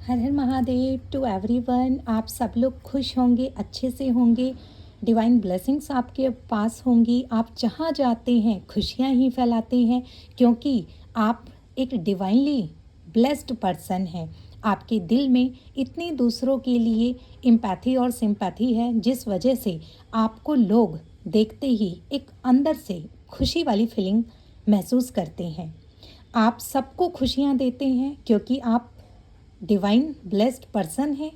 Her Har Mahadev to everyone. आप सब लोग खुश होंगे, अच्छे से होंगे, डिवाइन ब्लेसिंग्स आपके पास होंगी। आप जहाँ जाते हैं खुशियाँ ही फैलाते हैं, क्योंकि आप एक डिवाइनली ब्लेस्ड पर्सन हैं। आपके दिल में इतनी दूसरों के लिए एम्पैथी और सिंपैथी है, जिस वजह से आपको लोग देखते ही एक अंदर से खुशी वाली फीलिंग महसूस करते हैं। आप सबको खुशियाँ देते हैं क्योंकि आप डिवाइन ब्लेस्ड पर्सन है।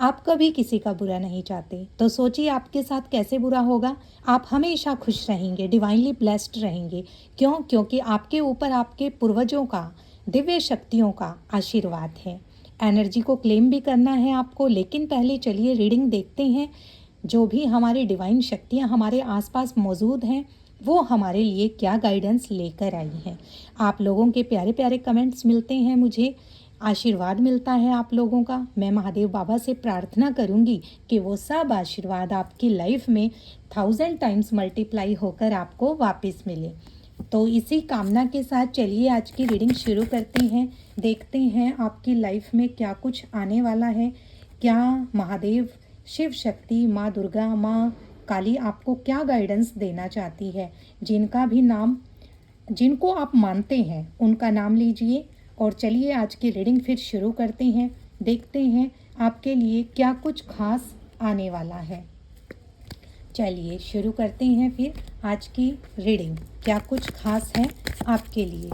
आप कभी किसी का बुरा नहीं चाहते, तो सोचिए आपके साथ कैसे बुरा होगा। आप हमेशा खुश रहेंगे, डिवाइनली ब्लेस्ड रहेंगे। क्यों? क्योंकि आपके ऊपर आपके पूर्वजों का, दिव्य शक्तियों का आशीर्वाद है। एनर्जी को क्लेम भी करना है आपको, लेकिन पहले चलिए रीडिंग देखते हैं। जो भी हमारी डिवाइन शक्तियाँ हमारे आसपास मौजूद हैं, वो हमारे लिए क्या गाइडेंस लेकर आई हैं। आप लोगों के प्यारे प्यारे कमेंट्स मिलते हैं, मुझे आशीर्वाद मिलता है आप लोगों का। मैं महादेव बाबा से प्रार्थना करूंगी कि वो सब आशीर्वाद आपकी लाइफ में 1000 टाइम्स मल्टीप्लाई होकर आपको वापस मिले। तो इसी कामना के साथ चलिए आज की रीडिंग शुरू करते हैं। देखते हैं आपकी लाइफ में क्या कुछ आने वाला है। क्या महादेव, शिव शक्ति, माँ दुर्गा, माँ काली आपको क्या गाइडेंस देना चाहती है। जिनका भी नाम, जिनको आप मानते हैं, उनका नाम लीजिए। और चलिए आज की रीडिंग फिर शुरू करते हैं। देखते हैं आपके लिए क्या कुछ खास आने वाला है। चलिए शुरू करते हैं फिर आज की रीडिंग। क्या कुछ खास है आपके लिए।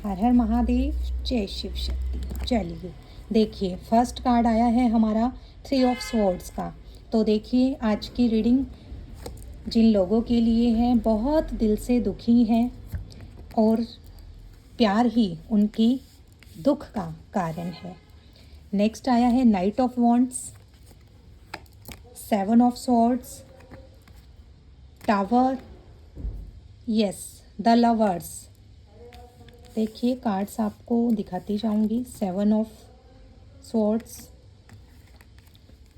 हर हर महादेव, जय शिव शक्ति। चलिए देखिए, फर्स्ट कार्ड आया है हमारा 3 ऑफ स्वॉर्ड्स का। तो देखिए आज की रीडिंग जिन लोगों के लिए है, बहुत दिल से दुखी हैं और प्यार ही उनकी दुख का कारण है। नेक्स्ट आया है night of wands, 7 of swords, tower, yes, the lovers. देखिए कार्ड्स आपको दिखाती जाऊंगी। 7 ऑफ स्वॉर्ड्स,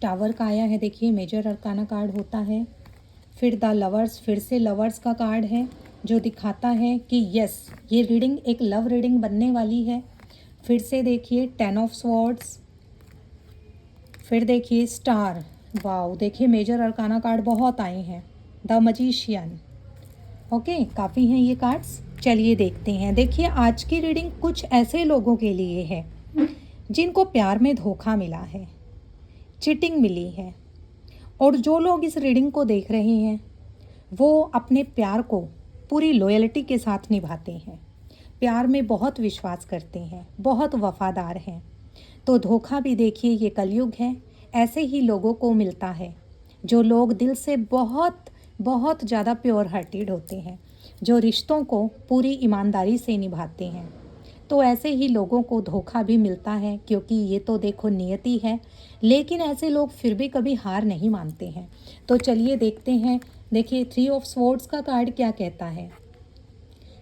टावर का आया है। देखिए मेजर अरकाना कार्ड होता है। फिर द लवर्स, फिर से लवर्स का कार्ड है, जो दिखाता है कि यस, ये रीडिंग एक लव रीडिंग बनने वाली है। फिर से देखिए 10 ऑफ स्वॉर्ड्स, फिर देखिए स्टार। वाओ, देखिए मेजर अरकाना कार्ड बहुत आए हैं। द मजीशियन। ओके, काफ़ी हैं ये कार्ड्स। चलिए देखते हैं। देखिए आज की रीडिंग कुछ ऐसे लोगों के लिए है जिनको प्यार में धोखा मिला है, चीटिंग मिली है। और जो लोग इस रीडिंग को देख रहे हैं, वो अपने प्यार को पूरी लॉयल्टी के साथ निभाते हैं, प्यार में बहुत विश्वास करते हैं, बहुत वफादार हैं। तो धोखा भी देखिए, ये कलयुग है, ऐसे ही लोगों को मिलता है। जो लोग दिल से बहुत बहुत ज़्यादा प्योर हार्टेड होते हैं, जो रिश्तों को पूरी ईमानदारी से निभाते हैं, तो ऐसे ही लोगों को धोखा भी मिलता है, क्योंकि ये तो देखो नियति है। लेकिन ऐसे लोग फिर भी कभी हार नहीं मानते हैं। तो चलिए देखते हैं। देखिए 3 ऑफ स्वॉर्ड्स का कार्ड क्या कहता है।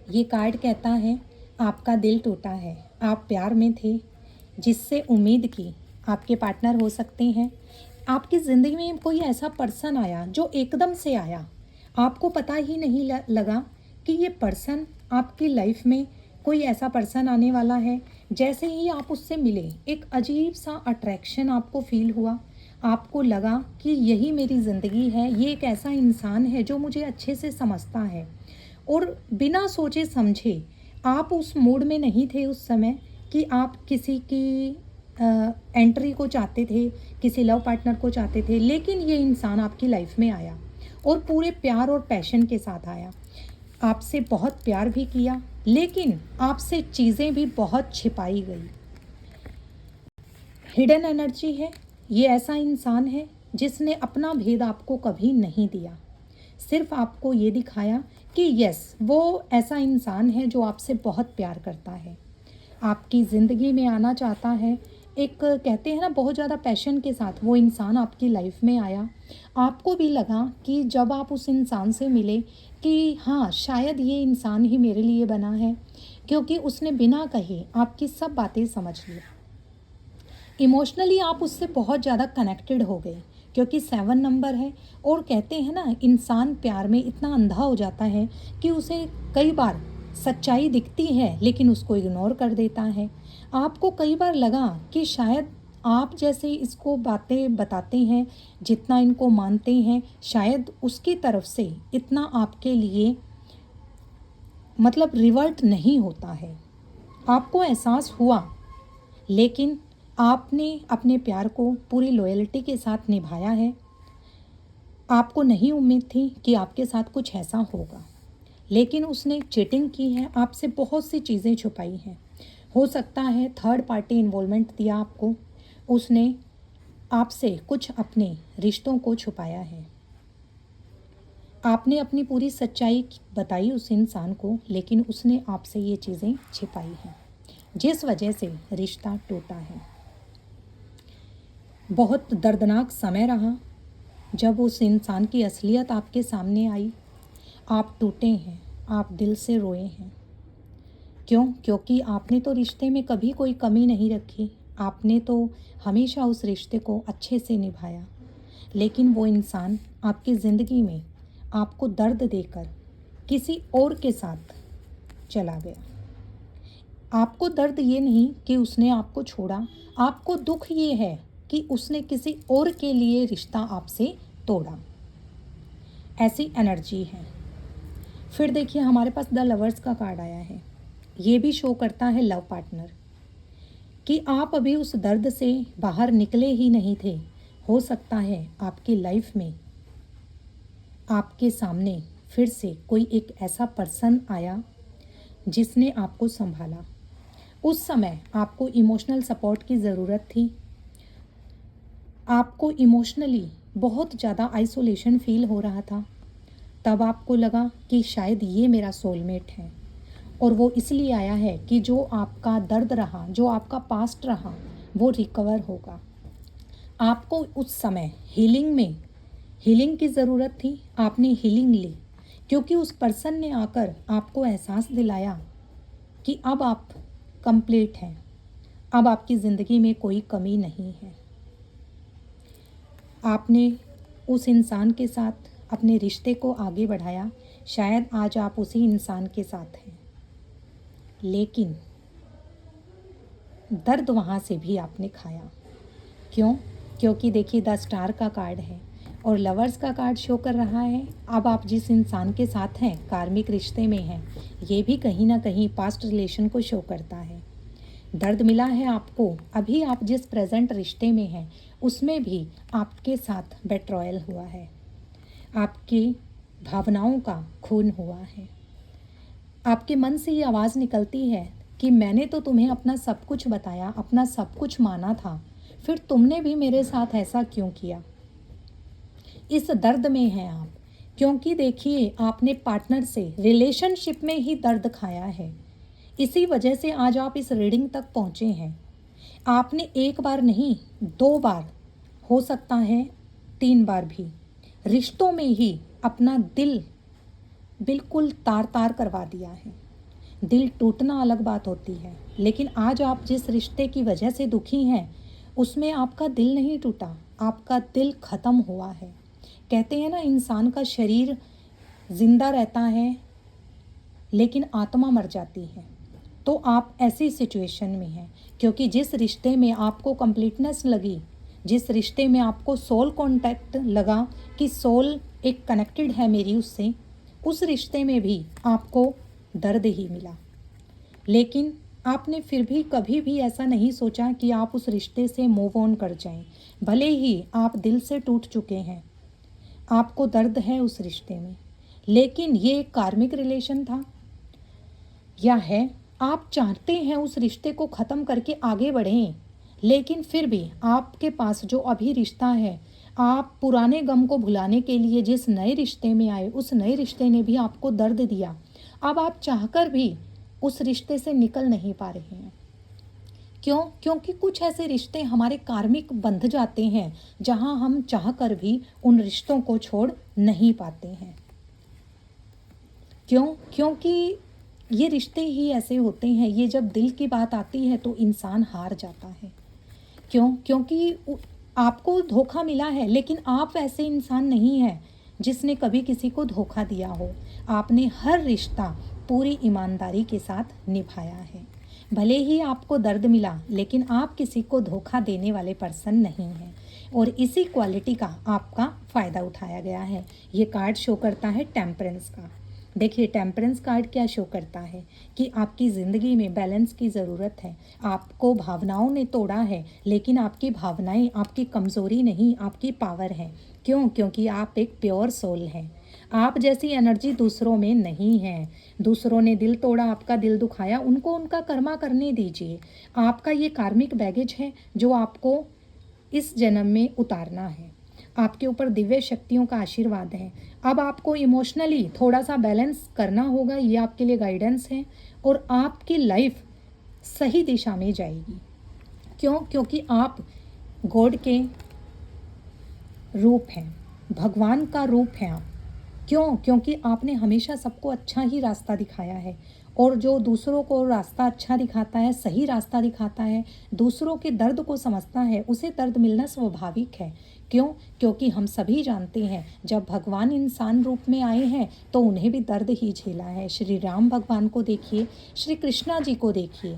ये कार्ड कहता है आपका दिल टूटा है, आप प्यार में थे, जिससे उम्मीद की। आपके पार्टनर हो सकते हैं। आपकी ज़िंदगी में कोई ऐसा पर्सन आया जो एकदम से आया, आपको पता ही नहीं लगा कि ये पर्सन आपकी लाइफ में कोई ऐसा पर्सन आने वाला है। जैसे ही आप उससे मिले, एक अजीब सा अट्रैक्शन आपको फील हुआ। आपको लगा कि यही मेरी ज़िंदगी है, ये एक ऐसा इंसान है जो मुझे अच्छे से समझता है। और बिना सोचे समझे, आप उस मूड में नहीं थे उस समय कि आप किसी की एंट्री को चाहते थे, किसी लव पार्टनर को चाहते थे। लेकिन ये इंसान आपकी लाइफ में आया और पूरे प्यार और पैशन के साथ आया। आपसे बहुत प्यार भी किया, लेकिन आपसे चीज़ें भी बहुत छिपाई गई। हिडन एनर्जी है। ये ऐसा इंसान है जिसने अपना भेद आपको कभी नहीं दिया, सिर्फ आपको ये दिखाया कि यस, वो ऐसा इंसान है जो आपसे बहुत प्यार करता है, आपकी ज़िंदगी में आना चाहता है। एक कहते हैं ना, बहुत ज़्यादा पैशन के साथ वो इंसान आपकी लाइफ में आया। आपको भी लगा कि जब आप उस इंसान से मिले कि हाँ, शायद ये इंसान ही मेरे लिए बना है, क्योंकि उसने बिना कहे आपकी सब बातें समझ ली। इमोशनली आप उससे बहुत ज़्यादा कनेक्टेड हो गए, क्योंकि 7 नंबर है। और कहते हैं ना, इंसान प्यार में इतना अंधा हो जाता है कि उसे कई बार सच्चाई दिखती है लेकिन उसको इग्नोर कर देता है। आपको कई बार लगा कि शायद आप जैसे इसको बातें बताते हैं, जितना इनको मानते हैं, शायद उसकी तरफ से इतना आपके लिए मतलब रिवर्ट नहीं होता है। आपको एहसास हुआ, लेकिन आपने अपने प्यार को पूरी लॉयल्टी के साथ निभाया है। आपको नहीं उम्मीद थी कि आपके साथ कुछ ऐसा होगा, लेकिन उसने चीटिंग की है, आपसे बहुत सी चीज़ें छुपाई हैं। हो सकता है थर्ड पार्टी इन्वॉल्वमेंट दिया आपको, उसने आपसे कुछ अपने रिश्तों को छुपाया है। आपने अपनी पूरी सच्चाई बताई उस इंसान को, लेकिन उसने आपसे ये चीज़ें छिपाई हैं, जिस वजह से रिश्ता टूटा है। बहुत दर्दनाक समय रहा जब उस इंसान की असलियत आपके सामने आई। आप टूटे हैं, आप दिल से रोए हैं। क्यों? क्योंकि आपने तो रिश्ते में कभी कोई कमी नहीं रखी, आपने तो हमेशा उस रिश्ते को अच्छे से निभाया। लेकिन वो इंसान आपकी ज़िंदगी में आपको दर्द देकर किसी और के साथ चला गया। आपको दर्द ये नहीं कि उसने आपको छोड़ा, आपको दुख ये है कि उसने किसी और के लिए रिश्ता आपसे तोड़ा। ऐसी एनर्जी है। फिर देखिए हमारे पास द लवर्स का कार्ड आया है। ये भी शो करता है लव पार्टनर, कि आप अभी उस दर्द से बाहर निकले ही नहीं थे। हो सकता है आपकी लाइफ में आपके सामने फिर से कोई एक ऐसा पर्सन आया जिसने आपको संभाला। उस समय आपको इमोशनल सपोर्ट की ज़रूरत थी। आपको इमोशनली बहुत ज़्यादा आइसोलेशन फील हो रहा था। तब आपको लगा कि शायद ये मेरा सोलमेट है, और वो इसलिए आया है कि जो आपका दर्द रहा, जो आपका पास्ट रहा, वो रिकवर होगा। आपको उस समय हीलिंग की ज़रूरत थी। आपने हीलिंग ली, क्योंकि उस पर्सन ने आकर आपको एहसास दिलाया कि अब आप कंप्लीट हैं, अब आपकी ज़िंदगी में कोई कमी नहीं है। आपने उस इंसान के साथ अपने रिश्ते को आगे बढ़ाया। शायद आज आप उसी इंसान के साथ हैं, लेकिन दर्द वहाँ से भी आपने खाया। क्यों? क्योंकि देखिए द स्टार का कार्ड है और लवर्स का कार्ड शो कर रहा है अब आप जिस इंसान के साथ हैं, कार्मिक रिश्ते में हैं, ये भी कहीं ना कहीं पास्ट रिलेशन को शो करता है। दर्द मिला है आपको। अभी आप जिस प्रेजेंट रिश्ते में हैं उसमें भी आपके साथ बेट्रॉयल हुआ है, आपकी भावनाओं का खून हुआ है। आपके मन से ये आवाज़ निकलती है कि मैंने तो तुम्हें अपना सब कुछ बताया, अपना सब कुछ माना था, फिर तुमने भी मेरे साथ ऐसा क्यों किया। इस दर्द में हैं आप, क्योंकि देखिए आपने पार्टनर से रिलेशनशिप में ही दर्द खाया है। इसी वजह से आज आप इस रीडिंग तक पहुँचे हैं। आपने एक बार नहीं, 2 बार, हो सकता है 3 बार भी रिश्तों में ही अपना दिल बिल्कुल तार तार करवा दिया है। दिल टूटना अलग बात होती है, लेकिन आज आप जिस रिश्ते की वजह से दुखी हैं उसमें आपका दिल नहीं टूटा, आपका दिल ख़त्म हुआ है। कहते हैं ना, इंसान का शरीर जिंदा रहता है लेकिन आत्मा मर जाती है। तो आप ऐसी सिचुएशन में हैं, क्योंकि जिस रिश्ते में आपको कंप्लीटनेस लगी, जिस रिश्ते में आपको सोल कांटेक्ट लगा कि सोल एक कनेक्टेड है मेरी उससे, उस रिश्ते में भी आपको दर्द ही मिला। लेकिन आपने फिर भी कभी भी ऐसा नहीं सोचा कि आप उस रिश्ते से मूव ऑन कर जाएं। भले ही आप दिल से टूट चुके हैं, आपको दर्द है उस रिश्ते में, लेकिन ये एक कार्मिक रिलेशन था या है। आप चाहते हैं उस रिश्ते को ख़त्म करके आगे बढ़ें, लेकिन फिर भी आपके पास जो अभी रिश्ता है, आप पुराने गम को भुलाने के लिए जिस नए रिश्ते में आए, उस नए रिश्ते ने भी आपको दर्द दिया। अब आप चाहकर भी उस रिश्ते से निकल नहीं पा रहे हैं। क्यों? क्योंकि कुछ ऐसे रिश्ते हमारे कार्मिक बंध जाते हैं जहां हम चाहकर भी उन रिश्तों को छोड़ नहीं पाते हैं। क्यों? क्योंकि ये रिश्ते ही ऐसे होते हैं, ये जब दिल की बात आती है तो इंसान हार जाता है। क्यों? क्योंकि आपको धोखा मिला है, लेकिन आप ऐसे इंसान नहीं हैं जिसने कभी किसी को धोखा दिया हो। आपने हर रिश्ता पूरी ईमानदारी के साथ निभाया है। भले ही आपको दर्द मिला, लेकिन आप किसी को धोखा देने वाले पर्सन नहीं हैं और इसी क्वालिटी का आपका फ़ायदा उठाया गया है। ये कार्ड शो करता है टेम्परेंस का। देखिए टेम्परेंस कार्ड क्या शो करता है कि आपकी ज़िंदगी में बैलेंस की ज़रूरत है। आपको भावनाओं ने तोड़ा है, लेकिन आपकी भावनाएं आपकी कमज़ोरी नहीं, आपकी पावर है। क्यों? क्योंकि आप एक प्योर सोल हैं। आप जैसी एनर्जी दूसरों में नहीं है। दूसरों ने दिल तोड़ा, आपका दिल दुखाया, उनको उनका कर्मा करने दीजिए। आपका ये कार्मिक बैगेज है जो आपको इस जन्म में उतारना है। आपके ऊपर दिव्य शक्तियों का आशीर्वाद है। अब आपको इमोशनली थोड़ा सा बैलेंस करना होगा, ये आपके लिए गाइडेंस है और आपकी लाइफ सही दिशा में जाएगी। क्यों? क्योंकि आप गॉड के रूप हैं, भगवान का रूप हैं आप। क्यों? क्योंकि आपने हमेशा सबको अच्छा ही रास्ता दिखाया है और जो दूसरों को रास्ता अच्छा दिखाता है, सही रास्ता दिखाता है, दूसरों के दर्द को समझता है, उसे दर्द मिलना स्वाभाविक है। क्यों? क्योंकि हम सभी जानते हैं जब भगवान इंसान रूप में आए हैं तो उन्हें भी दर्द ही झेला है। श्री राम भगवान को देखिए, श्री कृष्णा जी को देखिए,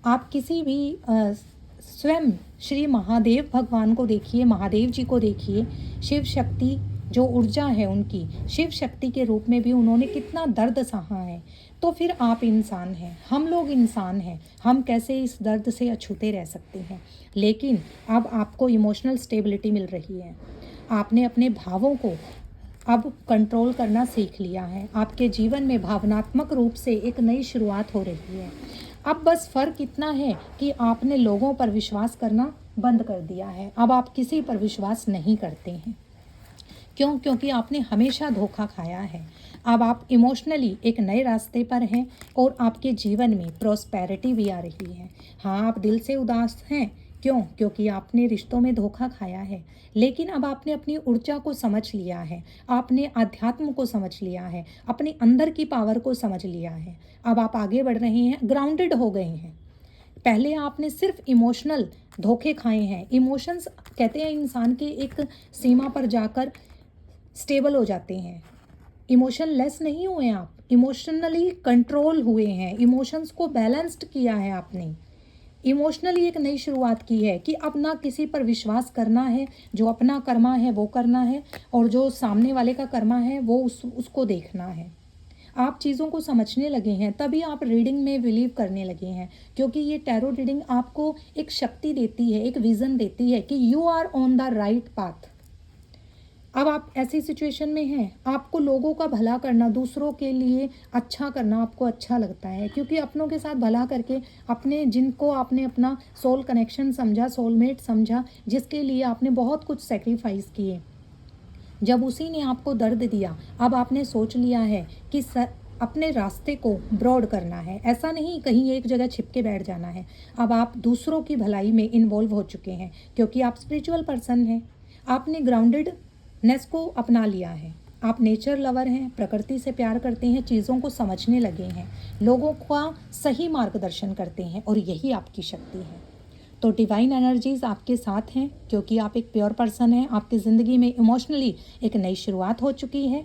आप किसी भी स्वयं श्री महादेव भगवान को देखिए, महादेव जी को देखिए, शिव शक्ति जो ऊर्जा है उनकी, शिव शक्ति के रूप में भी उन्होंने कितना दर्द सहा है। तो फिर आप इंसान हैं, हम लोग इंसान हैं, हम कैसे इस दर्द से अछूते रह सकते हैं। लेकिन अब आपको इमोशनल स्टेबिलिटी मिल रही है। आपने अपने भावों को अब कंट्रोल करना सीख लिया है। आपके जीवन में भावनात्मक रूप से एक नई शुरुआत हो रही है। अब बस फ़र्क इतना है कि आपने लोगों पर विश्वास करना बंद कर दिया है। अब आप किसी पर विश्वास नहीं करते हैं। क्यों? क्योंकि आपने हमेशा धोखा खाया है। अब आप इमोशनली एक नए रास्ते पर हैं और आपके जीवन में प्रॉस्पेरिटी भी आ रही है। हाँ, आप दिल से उदास हैं। क्यों? क्योंकि आपने रिश्तों में धोखा खाया है, लेकिन अब आपने अपनी ऊर्जा को समझ लिया है, आपने अध्यात्म को समझ लिया है, अपने अंदर की पावर को समझ लिया है। अब आप आगे बढ़ रहे हैं, ग्राउंडेड हो गए हैं। पहले आपने सिर्फ इमोशनल धोखे खाए हैं। इमोशंस कहते हैं इंसान के एक सीमा पर जाकर स्टेबल हो जाते हैं। इमोशन लेस नहीं हुए आप, इमोशनली कंट्रोल हुए हैं, इमोशंस को बैलेंस्ड किया है आपने। इमोशनली एक नई शुरुआत की है कि अब ना किसी पर विश्वास करना है, जो अपना कर्मा है वो करना है और जो सामने वाले का कर्मा है वो उसको देखना है। आप चीज़ों को समझने लगे हैं, तभी आप रीडिंग में बिलीव करने लगे हैं, क्योंकि ये टैरो रीडिंग आपको एक शक्ति देती है, एक विज़न देती है कि you are on the right path. अब आप ऐसी सिचुएशन में हैं, आपको लोगों का भला करना, दूसरों के लिए अच्छा करना आपको अच्छा लगता है, क्योंकि अपनों के साथ भला करके अपने जिनको आपने अपना सोल कनेक्शन समझा, सोलमेट समझा, जिसके लिए आपने बहुत कुछ सेक्रीफाइस किए, जब उसी ने आपको दर्द दिया, अब आपने सोच लिया है कि अपने रास्ते को ब्रॉड करना है। ऐसा नहीं कहीं एक जगह छिप के बैठ जाना है। अब आप दूसरों की भलाई में इन्वॉल्व हो चुके हैं, क्योंकि आप स्पिरिचुअल पर्सन हैं। आपने ग्राउंडेडनेस को अपना लिया है। आप नेचर लवर हैं, प्रकृति से प्यार करते हैं, चीज़ों को समझने लगे हैं, लोगों का सही मार्गदर्शन करते हैं और यही आपकी शक्ति है। तो डिवाइन एनर्जीज़ आपके साथ हैं, क्योंकि आप एक प्योर पर्सन हैं। आपकी ज़िंदगी में इमोशनली एक नई शुरुआत हो चुकी है।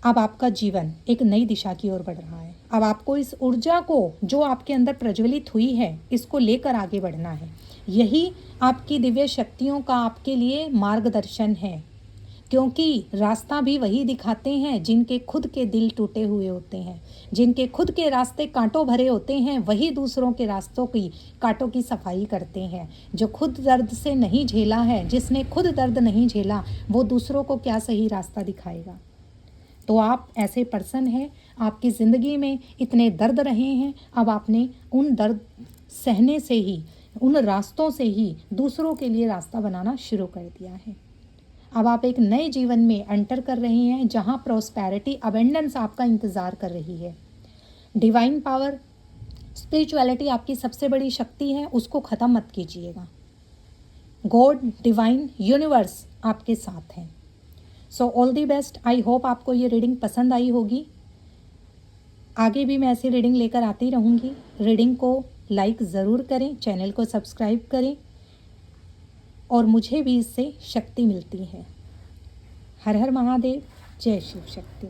अब आपका जीवन एक नई दिशा की ओर बढ़ रहा है। अब आपको इस ऊर्जा को जो आपके अंदर प्रज्वलित हुई है, इसको लेकर आगे बढ़ना है। यही आपकी दिव्य शक्तियों का आपके लिए मार्गदर्शन है, क्योंकि रास्ता भी वही दिखाते हैं जिनके खुद के दिल टूटे हुए होते हैं, जिनके खुद के रास्ते कांटों भरे होते हैं, वही दूसरों के रास्तों की कांटों की सफाई करते हैं। जो खुद दर्द से नहीं झेला है, जिसने खुद दर्द नहीं झेला, वो दूसरों को क्या सही रास्ता दिखाएगा। तो आप ऐसे पर्सन हैं, आपकी ज़िंदगी में इतने दर्द रहे हैं, अब आपने उन दर्द सहने से ही, उन रास्तों से ही दूसरों के लिए रास्ता बनाना शुरू कर दिया है। अब आप एक नए जीवन में एंटर कर रहे हैं, जहां प्रॉस्पेरिटी, अबेंडेंस आपका इंतज़ार कर रही है। डिवाइन पावर, स्पिरिचुअलिटी आपकी सबसे बड़ी शक्ति है, उसको ख़त्म मत कीजिएगा। गॉड, डिवाइन, यूनिवर्स आपके साथ हैं। So all the best. I hope आपको ये रीडिंग पसंद आई होगी। आगे भी मैं ऐसी रीडिंग लेकर आती रहूँगी। रीडिंग को लाइक ज़रूर करें, चैनल को सब्सक्राइब करें और मुझे भी इससे शक्ति मिलती है। हर हर महादेव, जय शिव शक्ति।